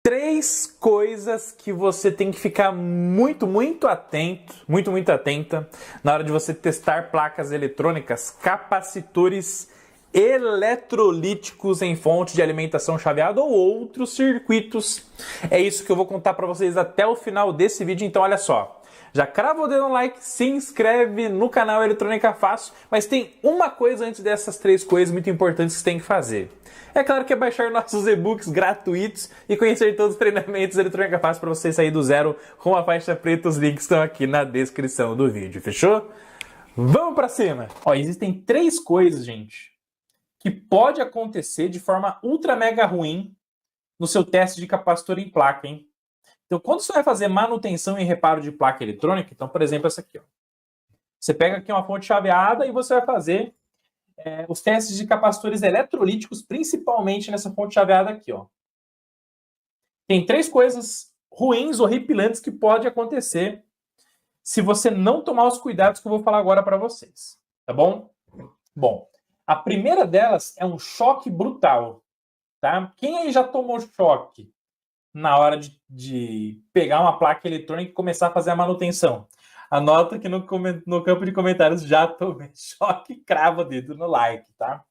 Três coisas que você tem que ficar muito atento, muito atenta na hora de você testar placas eletrônicas, capacitores eletrolíticos em fonte de alimentação chaveada ou outros circuitos. É isso que eu vou contar para vocês até o final desse vídeo, então olha só. Já crava o dedo no like, se inscreve no canal Eletrônica Fácil, mas tem uma coisa antes dessas três coisas muito importantes que você tem que fazer. É claro que é baixar nossos e-books gratuitos e conhecer todos os treinamentos Eletrônica Fácil para você sair do zero com a faixa preta. Os links estão aqui na descrição do vídeo, fechou? Vamos para cima! Ó, existem três coisas, gente, que pode acontecer de forma ultra mega ruim no seu teste de capacitor em placa, hein? Então, quando você vai fazer manutenção e reparo de placa eletrônica, então, por exemplo, essa aqui, ó. Você pega aqui uma fonte chaveada e você vai fazer os testes de capacitores eletrolíticos, principalmente nessa fonte chaveada aqui, ó. Tem três coisas ruins, horripilantes que pode acontecer se você não tomar os cuidados que eu vou falar agora para vocês, tá bom? Bom, a primeira delas é um choque brutal, tá? Quem aí já tomou choque na hora de pegar uma placa eletrônica e começar a fazer a manutenção? Anota aqui no campo de comentários, já tomei choque, crava o dedo no like, tá?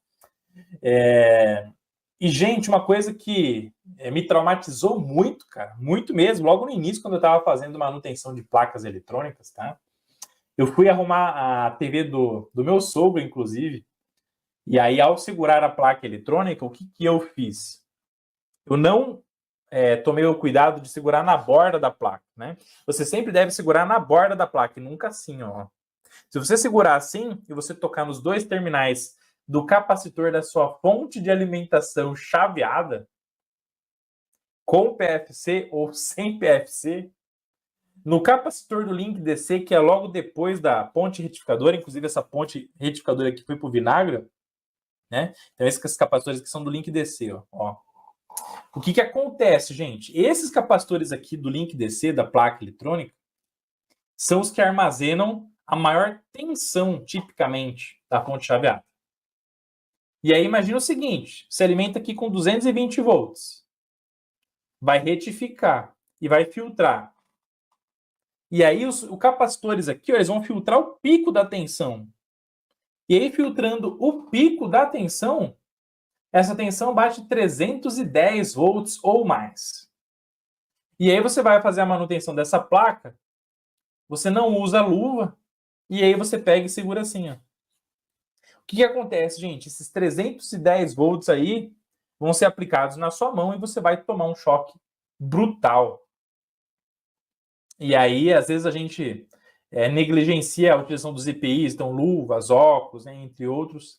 E, gente, uma coisa que me traumatizou muito, cara, muito mesmo, logo no início, quando eu estava fazendo manutenção de placas eletrônicas, tá? Eu fui arrumar a TV do meu sogro, inclusive, e aí, ao segurar a placa eletrônica, o que eu fiz? Eu não tomei o cuidado de segurar na borda da placa, né? Você sempre deve segurar na borda da placa e nunca assim, ó. Se você segurar assim e você tocar nos dois terminais do capacitor da sua fonte de alimentação chaveada, com PFC ou sem PFC, no capacitor do link DC, que é logo depois da ponte retificadora, inclusive essa ponte retificadora aqui foi pro vinagre, né? Então esses capacitores aqui são do link DC, ó. O que acontece, gente? Esses capacitores aqui do link DC, da placa eletrônica, são os que armazenam a maior tensão, tipicamente, da fonte chaveada. E aí, imagina o seguinte, você alimenta aqui com 220 volts, vai retificar e vai filtrar. E aí, os capacitores aqui, ó, eles vão filtrar o pico da tensão. E aí, filtrando o pico da tensão, essa tensão bate 310 volts ou mais. E aí você vai fazer a manutenção dessa placa, você não usa luva, e aí você pega e segura assim, ó. O que acontece, gente? Esses 310 volts aí vão ser aplicados na sua mão e você vai tomar um choque brutal. E aí, às vezes, a gente negligencia a utilização dos EPIs, então luvas, óculos, né, entre outros,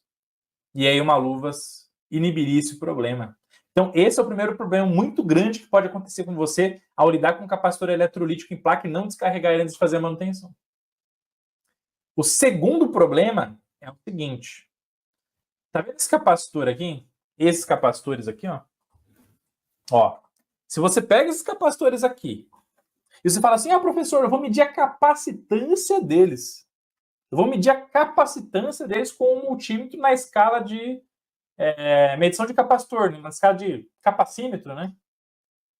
e aí uma luvas inibiria esse problema. Então, esse é o primeiro problema muito grande que pode acontecer com você ao lidar com um capacitor eletrolítico em placa e não descarregar ele antes de fazer a manutenção. O segundo problema é o seguinte. Tá vendo esse capacitor aqui? Esses capacitores aqui, ó. Ó, se você pega esses capacitores aqui e você fala assim, professor, eu vou medir a capacitância deles. Eu vou medir a capacitância deles com um multímetro na escala de medição de capacitor, na escala de capacímetro, né?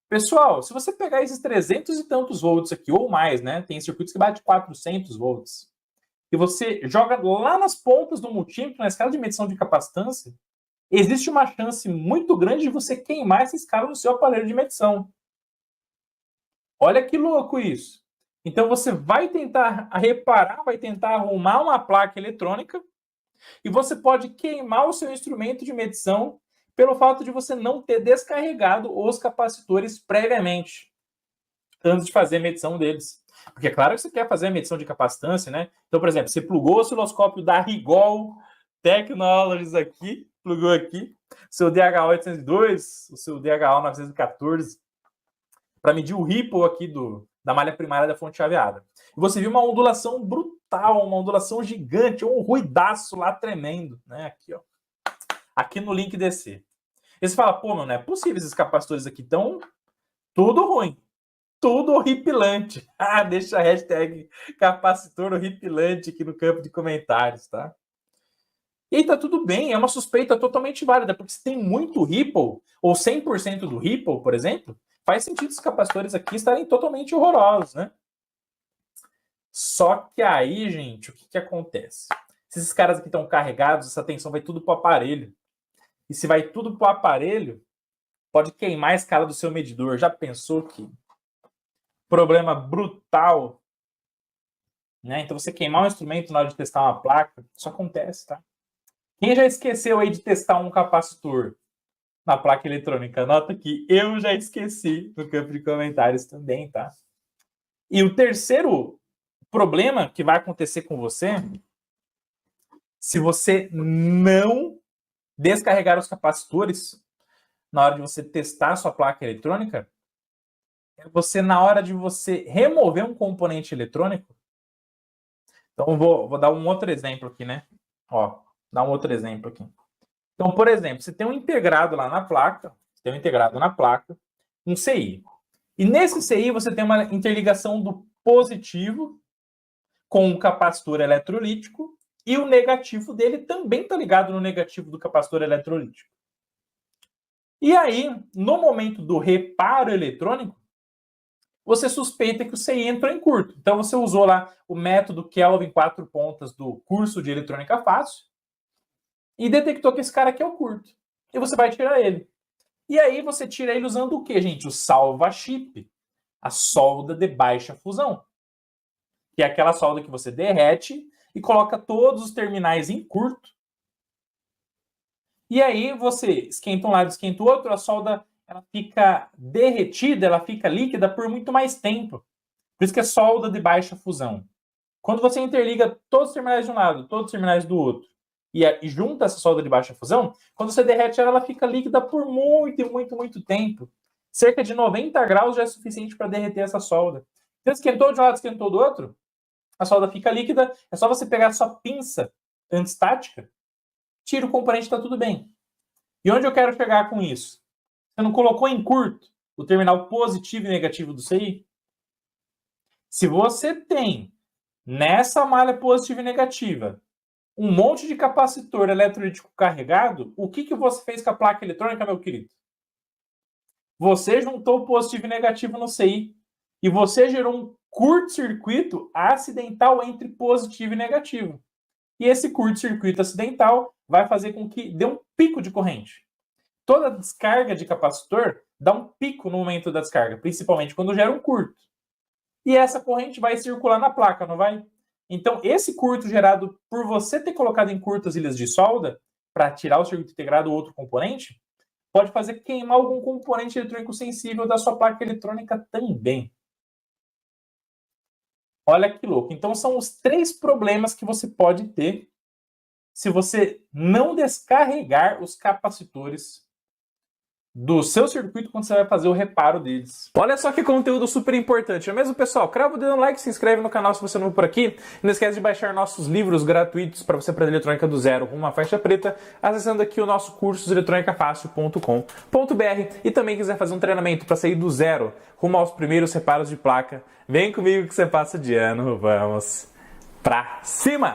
Pessoal, se você pegar esses 300 e tantos volts aqui, ou mais, né? Tem circuitos que bate 400 volts. E você joga lá nas pontas do multímetro, na escala de medição de capacitância, existe uma chance muito grande de você queimar essa escala no seu aparelho de medição. Olha que louco isso. Então você vai tentar reparar, vai tentar arrumar uma placa eletrônica, e você pode queimar o seu instrumento de medição pelo fato de você não ter descarregado os capacitores previamente, antes de fazer a medição deles. Porque é claro que você quer fazer a medição de capacitância, né? Então, por exemplo, você plugou o osciloscópio da Rigol Technologies aqui, plugou aqui, seu DH802, o seu DH914, para medir o ripple aqui da malha primária da fonte chaveada. E você viu uma ondulação brutal, uma ondulação gigante, um ruidaço lá tremendo, né? Aqui, ó. Aqui no link DC. E você fala, pô, não é possível, esses capacitores aqui estão tudo ruim. Tudo horripilante. Deixa a hashtag capacitor horripilante aqui no campo de comentários, tá? E aí tá tudo bem, é uma suspeita totalmente válida, porque se tem muito Ripple, ou 100% do Ripple, por exemplo, faz sentido os capacitores aqui estarem totalmente horrorosos, né? Só que aí, gente, o que acontece? Se esses caras aqui estão carregados, essa tensão vai tudo para o aparelho. E se vai tudo para o aparelho, pode queimar a escala do seu medidor. Já pensou que problema brutal, né? Então você queimar um instrumento na hora de testar uma placa, isso acontece, tá? Quem já esqueceu aí de testar um capacitor na placa eletrônica? Nota que eu já esqueci no campo de comentários também, tá? E o terceiro problema que vai acontecer com você, se você não descarregar os capacitores na hora de você testar a sua placa eletrônica, é você, na hora de você remover um componente eletrônico. Então, vou dar um outro exemplo aqui, né? Ó, dar um outro exemplo aqui. Então, por exemplo, você tem um integrado lá na placa, um CI. E nesse CI você tem uma interligação do positivo com o capacitor eletrolítico e o negativo dele também está ligado no negativo do capacitor eletrolítico. E aí, no momento do reparo eletrônico, você suspeita que o CI entrou em curto. Então você usou lá o método Kelvin 4 pontas do curso de eletrônica fácil e detectou que esse cara aqui é o curto. E você vai tirar ele. E aí você tira ele usando o que, gente? O salva-chip, a solda de baixa fusão, que é aquela solda que você derrete e coloca todos os terminais em curto. E aí você esquenta um lado, esquenta o outro, a solda ela fica derretida, ela fica líquida por muito mais tempo. Por isso que é solda de baixa fusão. Quando você interliga todos os terminais de um lado, todos os terminais do outro, e junta essa solda de baixa fusão, quando você derrete ela, ela fica líquida por muito tempo. Cerca de 90 graus já é suficiente para derreter essa solda. Então, esquentou de um lado, esquentou do outro, a solda fica líquida, é só você pegar a sua pinça antistática, tira o componente e está tudo bem. E onde eu quero chegar com isso? Você não colocou em curto o terminal positivo e negativo do CI? Se você tem nessa malha positiva e negativa um monte de capacitor eletrolítico carregado, o que você fez com a placa eletrônica, meu querido? Você juntou positivo e negativo no CI e você gerou um curto-circuito acidental entre positivo e negativo. E esse curto-circuito acidental vai fazer com que dê um pico de corrente. Toda descarga de capacitor dá um pico no momento da descarga, principalmente quando gera um curto. E essa corrente vai circular na placa, não vai? Então, esse curto gerado por você ter colocado em curto as ilhas de solda, para tirar o circuito integrado ou outro componente, pode fazer queimar algum componente eletrônico sensível da sua placa eletrônica também. Olha que louco. Então, são os 3 problemas que você pode ter se você não descarregar os capacitores do seu circuito quando você vai fazer o reparo deles. Olha só que conteúdo super importante, não é mesmo, pessoal? Crava o dedo no like, se inscreve no canal se você não é por aqui. Não esquece de baixar nossos livros gratuitos para você aprender eletrônica do zero com uma faixa preta, acessando aqui o nosso curso eletronicafácil.com.br. E também quiser fazer um treinamento para sair do zero rumo aos primeiros reparos de placa, vem comigo que você passa de ano. Vamos pra cima!